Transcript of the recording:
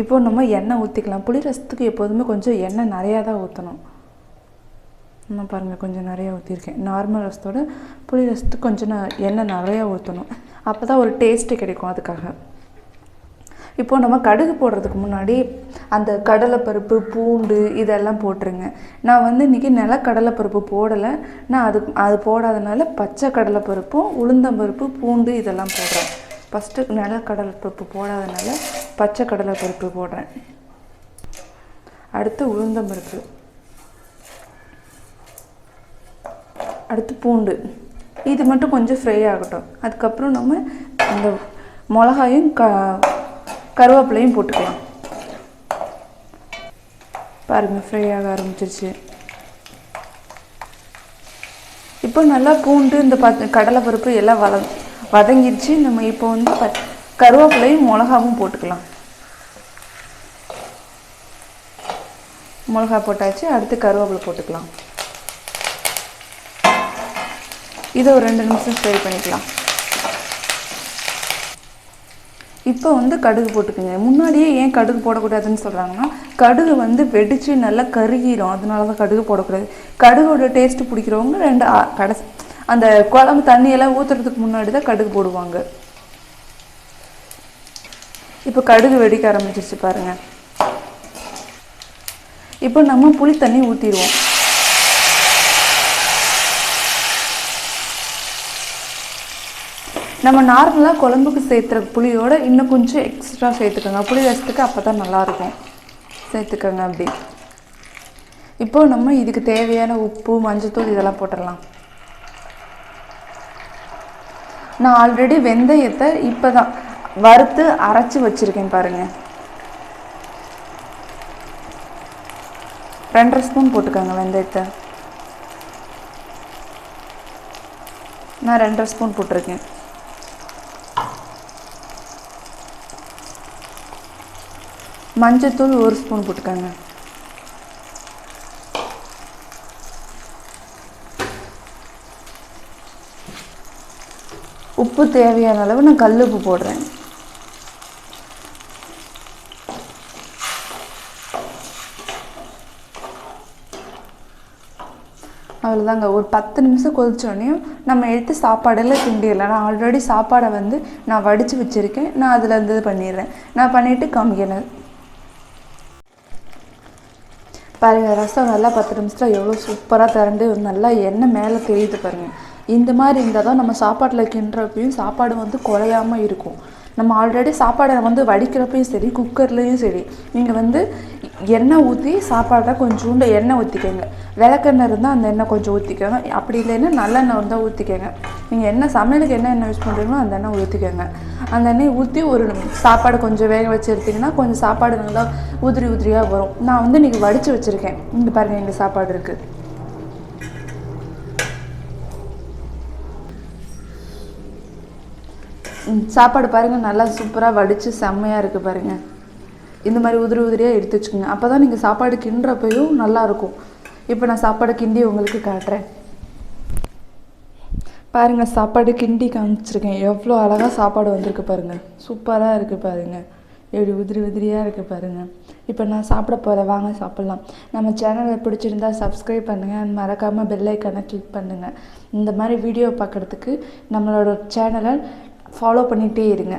இப்போ நம்ம எண்ணெய் ஊற்றிக்கலாம். புளி ரசத்துக்கு எப்போதுமே கொஞ்சம் எண்ணெய் நிறையா தான் ஊற்றணும். நான் பாருங்கள் கொஞ்சம் நிறையா ஊற்றிருக்கேன். நார்மல் ரசத்தோட புளி ரசத்துக்கு கொஞ்சம் எண்ணெய் நிறையா ஊற்றணும். அப்போ தான் ஒரு டேஸ்ட்டு கிடைக்கும். அதுக்காக இப்போது நம்ம கடுகு போடுறதுக்கு முன்னாடி அந்த கடலைப்பருப்பு, பூண்டு இதெல்லாம் போட்டுருங்க. நான் வந்து இன்றைக்கி நிலக்கடலைப்பருப்பு போடலை. நான் அது போடாதனால பச்சை கடலைப்பருப்பும் உளுந்தம்பருப்பு, பூண்டு இதெல்லாம் போடுறேன். ஃபஸ்ட்டு நிலக்கடலைப்பருப்பு போடாதனால பச்சை கடலைப்பருப்பு போடுறேன். அடுத்து உளுந்தம்பருப்பு, அடுத்து பூண்டு. இது மட்டும் கொஞ்சம் ஃப்ரை ஆகட்டும். அதுக்கப்புறம் நம்ம இந்த மிளகாயும் கருவேப்பிலையும் போட்டுக்கலாம். பாருங்கள் ஃப்ரை ஆக ஆரம்பிச்சிருச்சு. இப்போ நல்லா பூண்டு இந்த கடலைப்பருப்பு எல்லாம் வதங்கிடுச்சு. நம்ம இப்போ வந்து கருவேப்பிலையும் மிளகாவும் போட்டுக்கலாம். மிளகா போட்டாச்சு. அடுத்து கருவேப்பிலை போட்டுக்கலாம். இதை ஒரு 2 நிமிஷம் ஃப்ரை பண்ணிக்கலாம். இப்போ வந்து கடுகு போட்டுக்குங்க. முன்னாடியே ஏன் கடுகு போடக்கூடாதுன்னு சொல்கிறாங்கன்னா, கடுகு வந்து வெடித்து நல்லா கருகிடும். அதனால தான் கடுகு போடக்கூடாது. கடுகோட டேஸ்ட்டு பிடிக்கிறவங்க அந்த குழம்பு தண்ணியெல்லாம் ஊற்றுறதுக்கு முன்னாடி தான் கடுகு போடுவாங்க. இப்போ கடுகு வெடிக்க ஆரம்பிச்சிருச்சு பாருங்கள். இப்போ நம்ம புளி தண்ணி ஊற்றிடுவோம். நம்ம நார்மலாக குழம்புக்கு சேர்த்துற புளியோட இன்னும் கொஞ்சம் எக்ஸ்ட்ரா சேர்த்துக்கோங்க. புளி ரசத்துக்கு அப்போ தான் நல்லாயிருக்கும். சேர்த்துக்கோங்க அப்படி. இப்போது நம்ம இதுக்கு தேவையான உப்பு, மஞ்சள்தூள் இதெல்லாம் போட்டுடலாம். நான் ஆல்ரெடி வெந்தயத்தை இப்போ தான் வறுத்து அரைச்சி வச்சுருக்கேன் பாருங்கள். 2.5 ஸ்பூன் போட்டுக்கோங்க வெந்தயத்தை. நான் 2.5 ஸ்பூன் போட்டிருக்கேன். மஞ்சள்தூள் 1 ஸ்பூன் போட்டுக்கோங்க. உப்பு தேவையான அளவு நான் கல் உப்பு போடுறேன். அவ்வளோதாங்க. ஒரு 10 நிமிஷம் கொதிச்சோடனே நம்ம எடுத்து சாப்பாடெல்லாம் கிண்டிடலாம். நான் ஆல்ரெடி சாப்பாடை வந்து நான் வடித்து வச்சுருக்கேன். நான் அதில் இருந்து பண்ணிடுறேன். நான் பண்ணிவிட்டு காமிக்கிறேன் பாருங்கள். ரசம் நல்லா 10 நிமிஷத்தில் எவ்வளோ சூப்பராக திரண்டு நல்லா எண்ணெய் மேலே தெரியுது பாருங்கள். இந்த மாதிரி இருந்தால் தான் நம்ம சாப்பாட்டில் கிண்டுறப்பையும் சாப்பாடு வந்து குறையாமல் இருக்கும். நம்ம ஆல்ரெடி சாப்பாடை வந்து வடிக்கிறப்பையும் சரி, குக்கர்லேயும் சரி, நீங்கள் வந்து எண்ணெய் ஊற்றி சாப்பாடை கொஞ்சோண்டு எண்ணெய் ஊற்றிக்கோங்க. விளக்கெண்ணெய் இருந்தால் அந்த எண்ணெய் கொஞ்சம் ஊற்றிக்கோங்க. அப்படி இல்லைன்னா நல்லெண்ணெய் இருந்தால் ஊற்றிக்கோங்க. நீங்கள் என்ன சமையலுக்கு என்ன எண்ணெய் யூஸ் பண்ணுறீங்களோ அந்த எண்ணெய் ஊற்றிக்கோங்க. அந்த எண்ணெய் ஊற்றி ஒரு சாப்பாடு கொஞ்சம் வேக வச்சு எடுத்திங்கன்னா கொஞ்சம் சாப்பாடு நல்லா உதிரி உதிரியாக வரும். நான் வந்து இன்றைக்கி வடித்து வச்சுருக்கேன். இங்கே பாருங்கள், இங்கே சாப்பாடு இருக்குது. சாப்பாடு பாருங்கள் நல்லா சூப்பராக வடித்து செம்மையாக இருக்குது பாருங்கள். இந்த மாதிரி உதிரி உதிரியாக எடுத்து வச்சுக்கோங்க. அப்போ தான் நீங்கள் சாப்பாடு கிண்டுறப்பையும் நல்லாயிருக்கும். இப்போ நான் சாப்பாடு கிண்டி உங்களுக்கு காட்டுறேன் பாருங்கள். சாப்பாடு கிண்டி காமிச்சிருக்கேன். எவ்வளோ அழகாக சாப்பாடு வந்திருக்கு பாருங்கள். சூப்பராக இருக்குது பாருங்கள். எப்படி உதிரி உதிரியாக இருக்குது பாருங்கள். இப்போ நான் சாப்பிட போகிறேன். வாங்க சாப்பிட்லாம். நம்ம சேனலை பிடிச்சிருந்தா சப்ஸ்கிரைப் பண்ணுங்கள். மறக்காமல் பெல் ஐக்கானை கிளிக் பண்ணுங்கள். இந்த மாதிரி வீடியோ பார்க்குறதுக்கு நம்மளோட சேனலை ஃபாலோ பண்ணிகிட்டே இருங்க.